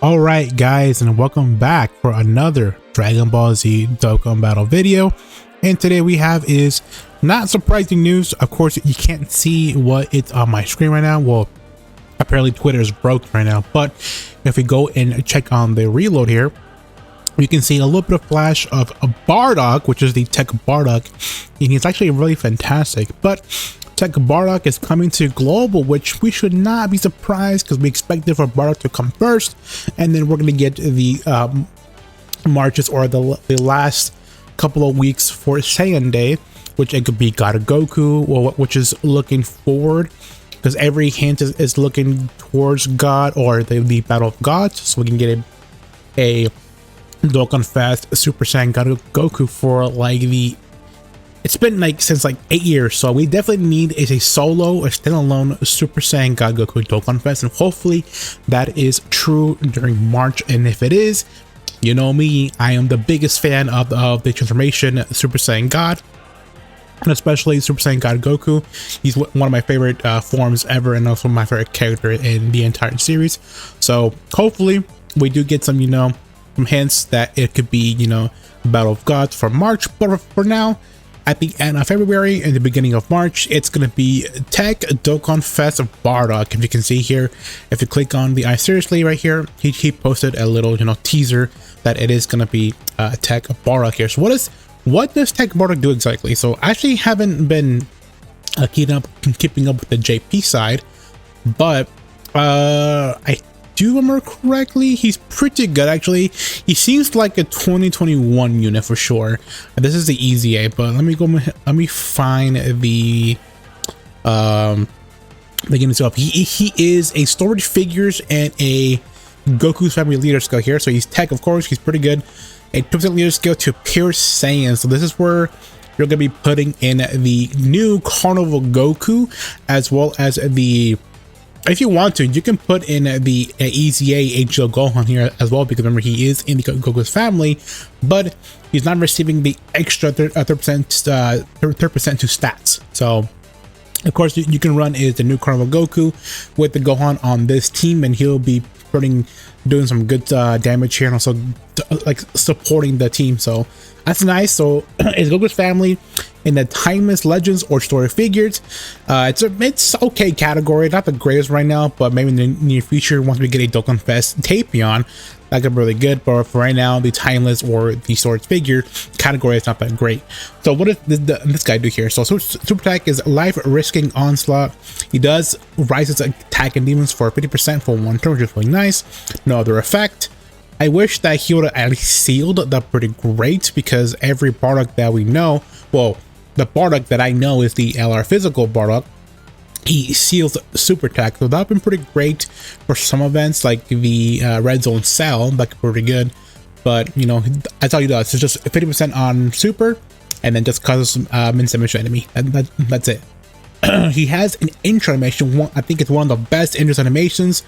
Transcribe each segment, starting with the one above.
All right, guys, and welcome back for another Dragon Ball Z Dokkan battle video. And today we have is not surprising news. Of course, you can't see what it's on my screen right now. Well, apparently Twitter is broken right now. But if we go and check on the reload here, you can see a little bit of flash of a Bardock, which is the Tech Bardock, and he's actually really fantastic. But Tech Bardock is coming to global, which we should not be surprised because we expected for Bardock to come first, and then we're going to get the marches or the last couple of weeks for Saiyan Day, which it could be God of Goku, which is looking forward because every hint is looking towards God or the Battle of Gods, so we can get a DOKKANFEST Super Saiyan God of Goku for like it's been like since like 8 years, so we definitely need a standalone Super Saiyan God Goku DOKKANFEST, and hopefully that is true during March. And if it is, you know me, I am the biggest fan of the transformation Super Saiyan God, and especially Super Saiyan God Goku. He's one of my favorite forms ever, and also my favorite character in the entire series. So hopefully we do get some, some hints that it could be, Battle of Gods for March. But for now, at the end of February and the beginning of March, it's going to be Tech DOKKANFEST Bardock. If you can see here, if you click on the I Seriously right here, he posted a little, teaser that it is going to be Tech Bardock here. So what does Tech Bardock do exactly? So I actually haven't been keeping up with the JP side, but I do remember correctly, he's pretty good actually. He seems like a 2021 unit for sure. This is the easy A, but let me find the game itself. He is a storage figures and a Goku's family leader skill here. So he's Tech, of course, he's pretty good. A 2% leader skill to pure Saiyan. So this is where you're gonna be putting in the new Carnival Goku, as well as the, if you want to, you can put in the Easy A HL Gohan here as well, because remember, he is in the Goku's family, but he's not receiving the extra 30% to stats. So of course you can run is the new Carnival Goku with the Gohan on this team, and he'll be doing some good damage here, and also like supporting the team. So that's nice. So it's Goku's family in the Timeless Legends or Story Figures. It's okay category, not the greatest right now, but maybe in the near future, once we get a DOKKANFEST Tapion, that could be really good. But for right now, the Timeless or the Story Figure category is not that great. So what does this guy do here? So Super Attack is Life Risking Onslaught. He does rise his attack and demons for 50% for 1 turn, which is really nice. No other effect. I wish that he would have at least sealed that pretty great, because every Bardock that we know, well, the Bardock that I know is the LR Physical Bardock, he seals Super Attack, so that would have been pretty great for some events like the Red Zone Cell. That could be pretty good, but that's all he does. It's just 50% on Super, and then just causes min damage to enemy. That's it. He has an intro animation. I think it's one of the best intro animations.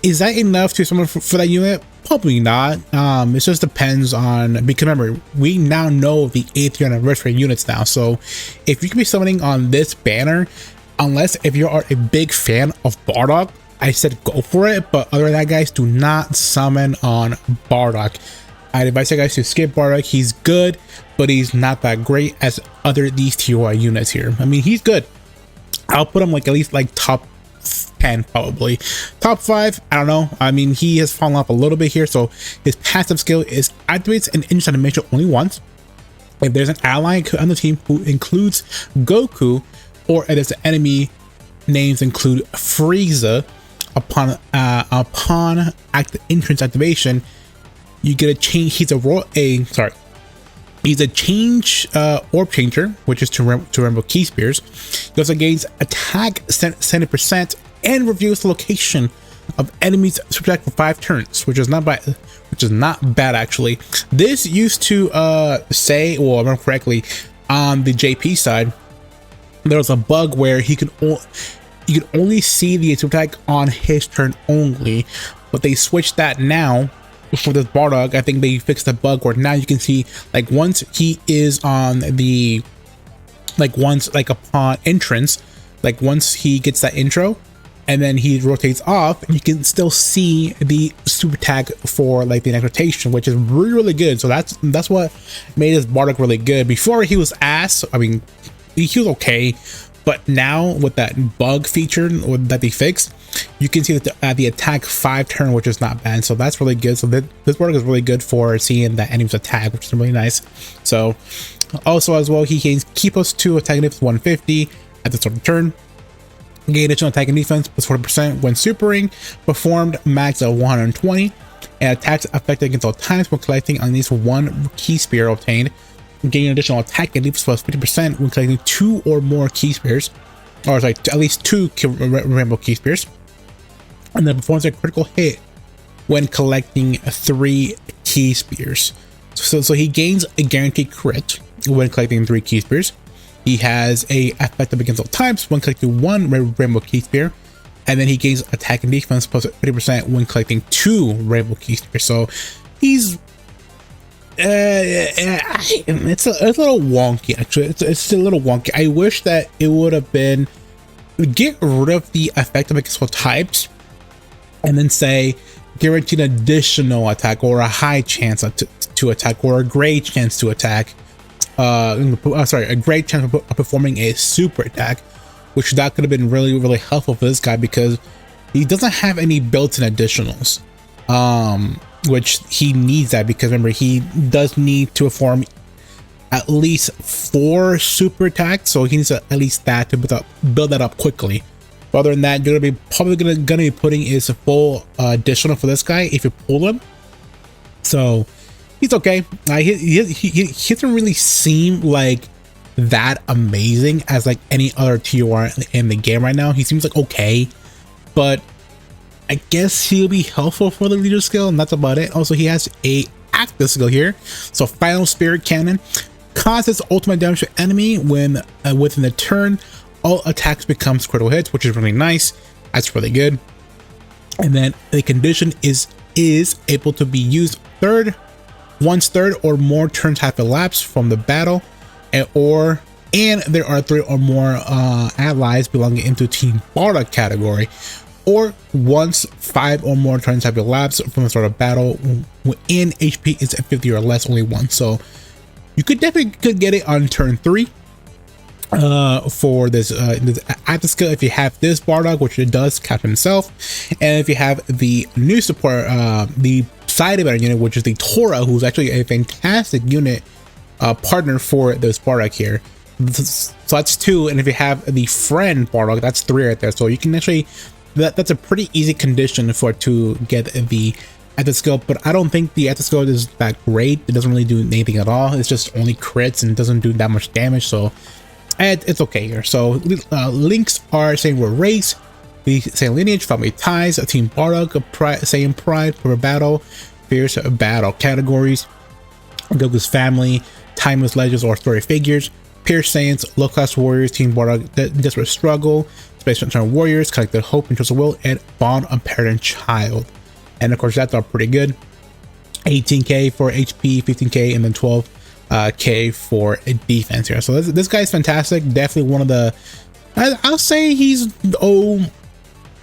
Is that enough to summon for that unit? Probably not. It just depends on, because remember, we now know the 8th year anniversary units now. So if you can be summoning on this banner, unless if you are a big fan of Bardock, I said go for it. But other than that, guys, do not summon on Bardock. I'd advise you guys to skip Bardock. He's good, but he's not that great as these TOI units here. I mean, he's good. I'll put him like at least like top 10, probably top 5. I don't know. I mean, he has fallen off a little bit here. So his passive skill is activates an instant animation only once if there's an ally on the team who includes Goku, or if there's an enemy names include Frieza. Upon entrance activation, you get a change. He's a change orb changer, which is to remember key spears. He also gains attack 70% and reviews the location of enemies super attack for 5 turns, which is not bad actually. This used to say, well, I remember correctly, on the JP side, there was a bug where you could only see the super attack on his turn only, but they switched that now. For this Bardock, I think they fixed the bug where now you can see, like, once he is on the, like, upon entrance, like once he gets that intro, and then he rotates off, you can still see the super attack for like the next rotation, which is really, really good. So that's what made this Bardock really good. Before he was ass. I mean, he was okay, but now with that bug feature that they fixed, you can see that the attack 5 turn, which is not bad. So that's really good. So this Bardock is really good for seeing the enemy's attack, which is really nice. So also as well, he gains key +2 attack and defense 150 at the start of the turn. Gain additional attack and defense plus 40% when supering, performed max of 120, and attacks effective against all times when collecting at least 1 key spear obtained. Gain additional attack and defense plus 50% when collecting 2 or more key spears, or like at least 2 rainbow key spears, and then performs a critical hit when collecting 3 key spears. So he gains a guaranteed crit when collecting 3 key spears. He has a effective against all types when collecting 1 rainbow key spear, and then he gains attack and defense plus 50% when collecting 2 rainbow key spears. So he's it's a little wonky, actually. It's a little wonky. I wish that it would have been get rid of the effective against all types and then say guaranteed additional attack, or a high chance to attack, or a great chance to attack. A great chance of performing a super attack, which that could have been really, really helpful for this guy, because he doesn't have any built-in additionals, which he needs that, because remember, he does need to perform at least 4 super attacks, so he needs at least that to build that up quickly. But other than that, you're probably gonna be putting is a full additional for this guy if you pull him. So he's okay. He doesn't really seem like that amazing as like any other TOR in the game right now. He seems like okay, but I guess he'll be helpful for the leader skill, and that's about it. Also, he has a active skill here. So Final Spirit Cannon causes ultimate damage to enemy when within the turn. All attacks becomes critical hits, which is really nice. That's really good. And then the condition is able to be used once third or more turns have elapsed from the battle, and there are 3 or more allies belonging into Team Bardock category, or once 5 or more turns have elapsed from the start of battle when HP is at 50 or less, only once. So you could definitely get it on turn 3 for this active skill if you have this Bardock, which it does cap himself, and if you have the new support, the side event unit, which is the Tora, who's actually a fantastic unit partner for this Bardock here. So that's 2, and if you have the friend Bardock, that's 3 right there. So you can actually, that's a pretty easy condition for to get the active skill, but I don't think the active skill is that great. It doesn't really do anything at all. It's just only crits and it doesn't do that much damage, so it's okay here. So links are same with race, the same lineage, family ties, Team Bardock, same pride for battle, fierce battle categories, Goku's family, timeless legends or story figures, pure saints, low class warriors, Team Bardock, desperate struggle, space return warriors, collected hope and trust of will, and bond of parent and child. And of course, that's all pretty good. 18k for HP, 15k, and then 12k for defense here. So this guy's fantastic. Definitely one of the, I'll say he's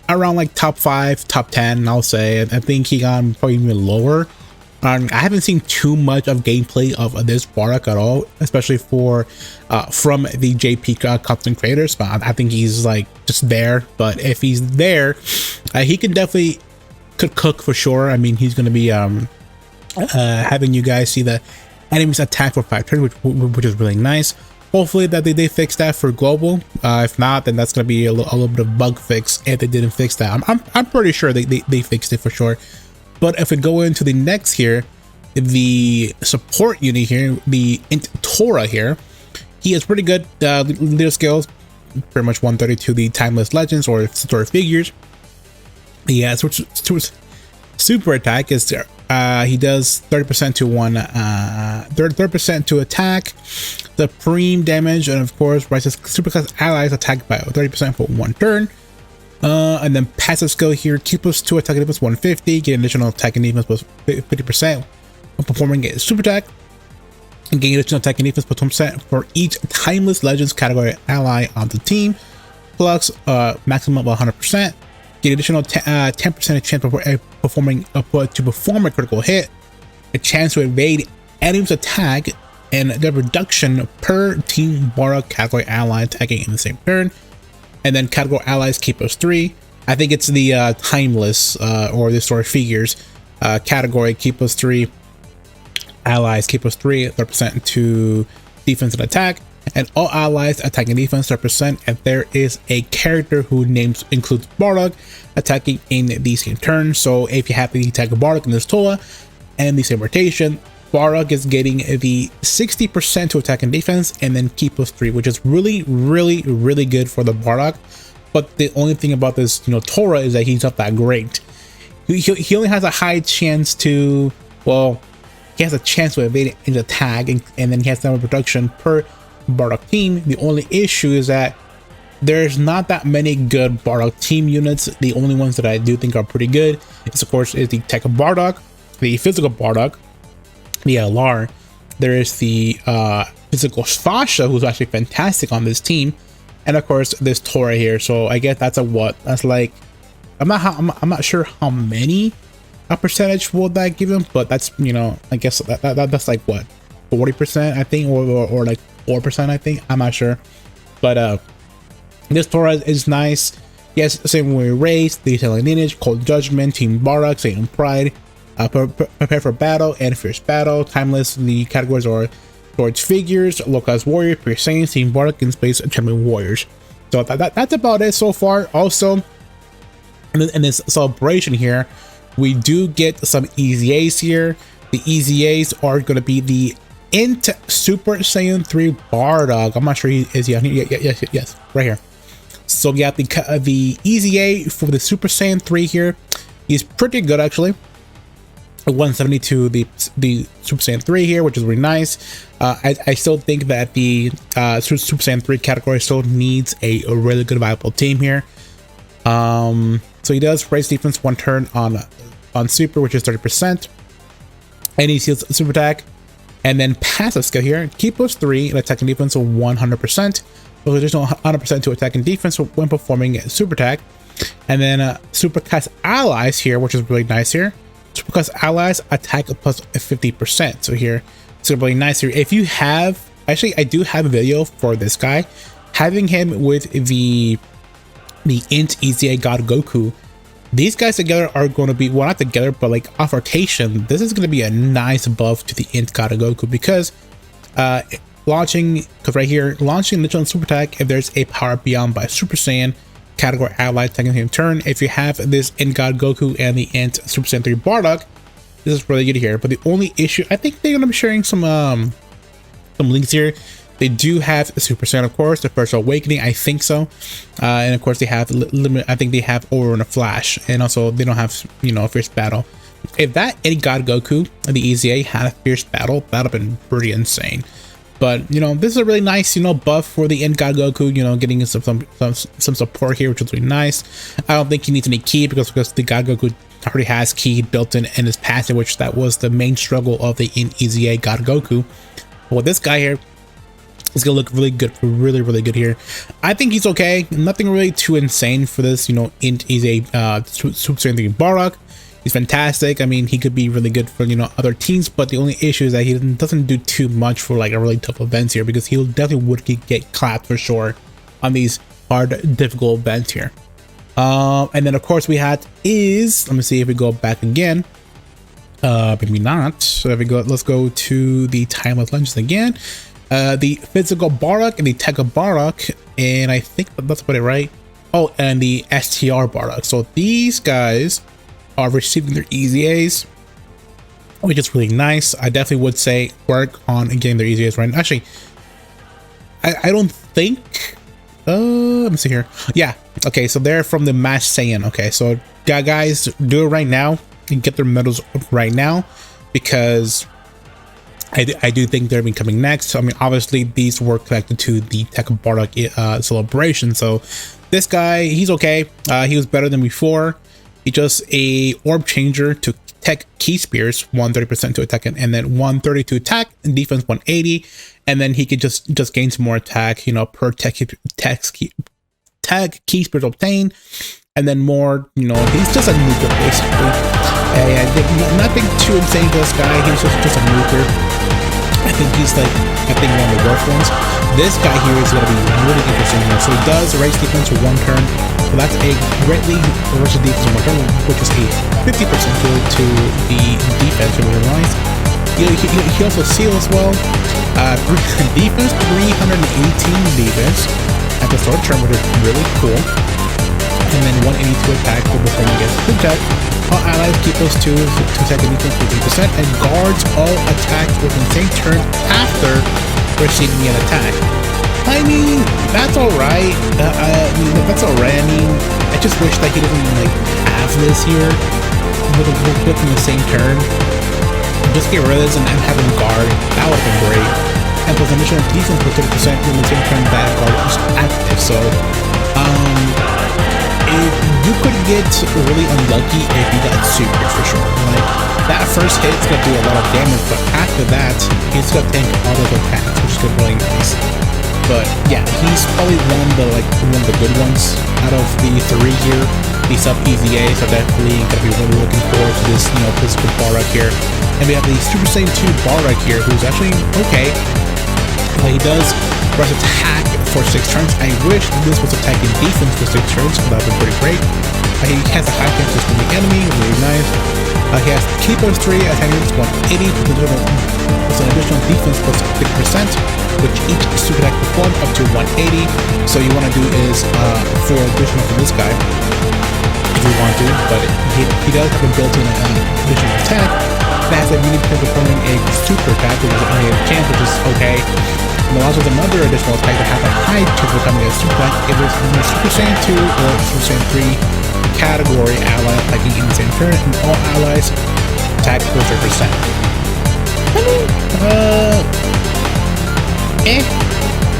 around like top 5, top 10. I'll say. I think he got probably even lower. I haven't seen too much of gameplay of this Bardock at all, especially from the JP content creators. But I think he's like just there. But if he's there, he could cook for sure. I mean, he's going to be having you guys see the enemies attack for 5 turns, which is really nice. Hopefully that they fix that for global. If not, then that's going to be a little bit of bug fix if they didn't fix that. I'm pretty sure they fixed it for sure. But if we go into the next here, the support unit here, the Tora here, he has pretty good leader skills, pretty much 132 the timeless legends or story figures. Yeah, so super attack is he does 30% to 30% to attack, supreme damage, and of course rises superclass allies attacked by 30% for 1 turn. And then passive skill here, Q +2 attack and defense 150, get additional attack and defense plus 50% when performing a super attack, and gain additional attack and defense plus 20% for each timeless legends category ally on the team, plus maximum of 100%. get additional 10% chance to perform a critical hit, a chance to evade enemy's attack, and the reduction per Team Bardock category ally attacking in the same turn. And then category allies keep us 3. I think it's the timeless or the story figures category keep us 3. Allies keep us 3, 30% to defense and attack, and all allies attacking defense 30% if there is a character who includes Bardock attacking in the same turn. So if you have the attack of Bardock in this Toa and the same rotation, Bardock is getting the 60% to attack and defense, and then keep us 3, which is really good for the Bardock. But the only thing about this, Tora, is that he's not that great. He only has a high chance to, well, he has a chance to evade his attack, and then he has number production per Bardock team. The only issue is that there's not that many good Bardock team units. The only ones that I do think are pretty good is, of course, the Tech of Bardock, the physical Bardock, the LR. There is the physical Fasha, who's actually fantastic on this team, and of course this Tora here. So I guess that's that's like, I'm not sure how many percentage will that give him, but that's, I guess that's like what, 40% I think, or like 4% I think, I'm not sure. But this Tora is nice. Yes, same way race, detailing lineage, cold judgment, Team Bardock, Satan Pride, prepare for battle and fierce battle. Timeless, the categories are towards figures, localized warrior, pure saints, Team Bardock, and space champion warriors. So that's about it so far. Also, in this celebration here, we do get some EZAs here. The EZAs are going to be the Int Super Saiyan 3 Bardock. I'm not sure he is. Yes, right here. So we have the EZA for the Super Saiyan 3 here. He's pretty good actually. 172 the Super Saiyan 3 here, which is really nice. I still think that the Super Saiyan 3 category still needs a really good viable team here. So he does raise defense 1 turn on super, which is 30%, and he seals super attack, and then passive skill here, keep us 3 and attack and defense 100%, with additional 100% to attack and defense when performing super attack. And then supercast allies here, which is really nice here. Supercast allies attack plus 50%. So here it's really nice here. If you have, actually I do have a video for this guy, having him with the Int EZA God Goku. These guys together are going to be, well, not together, but like off rotation, this is going to be a nice buff to the Int God Goku, because right here, launching literal and super attack if there's a power beyond by Super Saiyan category ally attacking him turn. If you have this Int God Goku and the Int Super Saiyan 3 Bardock, this is really good here. But the only issue, I think they're going to be sharing some links here. They do have Super Saiyan, of course, the First Awakening, I think so, and of course they have limit. I think they have Overrun a Flash, and also they don't have, Fierce Battle. If that Int God Goku and the EZA had a Fierce Battle, that'd have been pretty insane. But this is a really nice, buff for the Int God Goku. Getting some support here, which is really nice. I don't think he needs any key because the God Goku already has key built in his passive, which that was the main struggle of the Int EZA God Goku. But with this guy here, it's gonna look really good, really good here. I think he's okay. Nothing really too insane for this, Int EZA Super Saiyan 3 Bardock. He's fantastic. I mean, he could be really good for other teams, but the only issue is that he doesn't do too much for like a really tough events here, because he definitely would get clapped for sure on these hard, difficult events here. And then of course we had let me see if we go back again. Maybe not. So if we go, let's go to the Timeless Legends again. The physical Bardock and the Tech of Bardock, and I think that's about it, right? Oh, and the STR Bardock. So these guys are receiving their EZAs, which is really nice. I definitely would say work on getting their EZAs right. Actually, I don't think. Let me see here. Yeah. Okay. So they're from the Mass Saiyan. Okay. So guys, do it right now and get their medals right now, because I do think they're coming next. I mean, obviously these were connected to the Tech of Bardock celebration. So this guy, he's okay. He was better than before. He just a orb changer to tech key spears, 130% to attack, and then 130 to attack and defense 180, and then he could just gain some more attack, per tech key spears obtained. And then more, you know, he's just a nuker basically. And nothing too insane to this guy. He's just a nuker. I think he's like, one of the worst ones. This guy here is going to be really interesting here. So he does raise defense for 1 turn. So that's a greatly reverses defense for 1 turn, which is a 50% to the defense, you realize. He also seals as well. Defense 318 defense at the start turn, which is really cool. And then 182 attack for performing against good tech. All allies keep those to attack and defense 50% and guards all attacks within the same turn after receiving an attack. I mean, that's alright. That's alright. I mean, I just wish that he didn't like have this here within the same turn. Just get rid of this and have him guard. That would have been great. And plus additional defense for 30% within the same turn that guard is active. So, you could get really unlucky if you got super for sure. Like that first hit's gonna do a lot of damage, but after that, it's gonna tank all of the attacks, which is gonna be really nice. But yeah, he's probably one of the good ones out of the 3 here. He's up easy A, so definitely gonna be really looking forward to this, you know, physical Bardock here. And we have the Super Saiyan 2 Bardock here, who's actually okay. He does rush attack for 6 turns. I wish this was attack and defense for 6 turns, so that would be pretty great. He has a high chance of the enemy, really nice. He has key plus 3, attack is 180, plus an additional defense plus 50%, which each super attack perform up to 180. So you want to do is 4 additional for this guy, if you want to, but he does have a built-in additional attack that has a unique chance of performing a super attack, which is only a chance, which is okay. And allows with another additional attack that has a high chance of becoming a super attack if it's in the Super Saiyan 2 or Super Saiyan 3 category ally attacking in the same turn, and all allies attack for 30%. I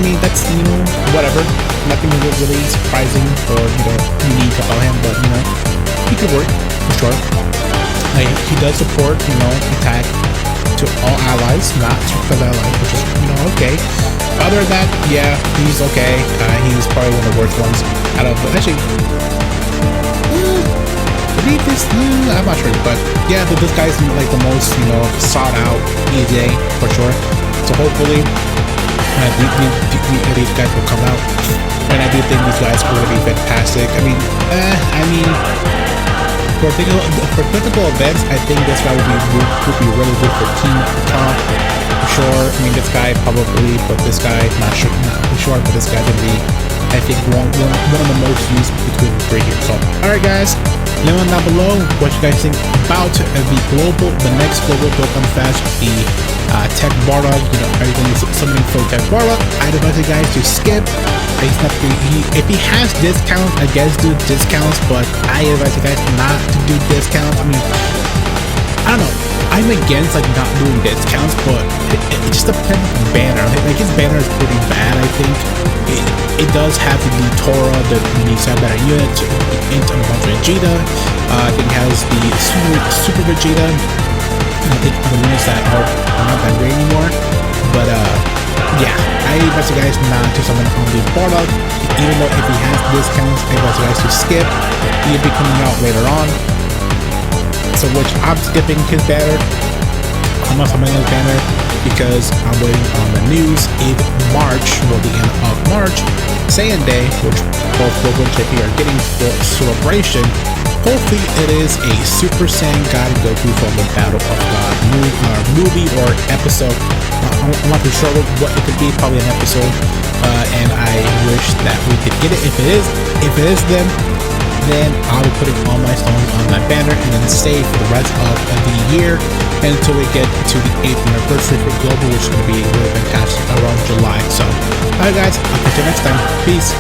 mean, that's, you know, whatever. Nothing really surprising or, you know, unique about him, but, you know, he could work, for sure. He does support, you know, attack to all allies, not to allies, which is, you know, okay. Other than that, yeah, he's okay. He's probably one of the worst ones out of, actually, I'm not sure, but yeah, but this guy's like the most, you know, sought out EJ for sure. So hopefully, these guys will come out, and I do think these guys are going to be fantastic. I mean, for typical events, I think this guy would be really good for Team Top for sure. I mean, this guy probably, but this guy not for sure, but this guy's gonna be, I think, one of the most used between the 3 here. So, alright guys, let me know down below what you guys think about the next global Dokkan Fest, the Tech Bardock. You know, everything is summoning for Tech Bardock. I advise you guys to skip. If he has discounts, I guess do discounts, but I advise you guys not to do discounts. I mean, I don't know. I'm against like not doing discounts, but it just depends on the banner. Like his banner is pretty bad. I think it does have the Tora, the Nisa banner unit, Int and Vegeta. I think it has the Super Vegeta. I think other units that are not that great anymore. But yeah, I advise you guys not to summon on the Bardock. Even though if he has discounts, I advise you guys to skip. He'll be coming out later on. So which I'm skipping his banner. I'm not summoning his banner because I'm waiting on the news in March, well the end of March, Saiyan Day, which both Goku and JP are getting for celebration. Hopefully it is a Super Saiyan God Goku from the Battle of God movie or episode. I'm not too sure what it could be, probably an episode. And I wish that we could get it. If it is them, then I'll be putting all my stones on my banner and then save for the rest of the year until we get to the 8th anniversary for Global, which is going to be really fantastic around July. So, alright guys, I'll catch you next time. Peace.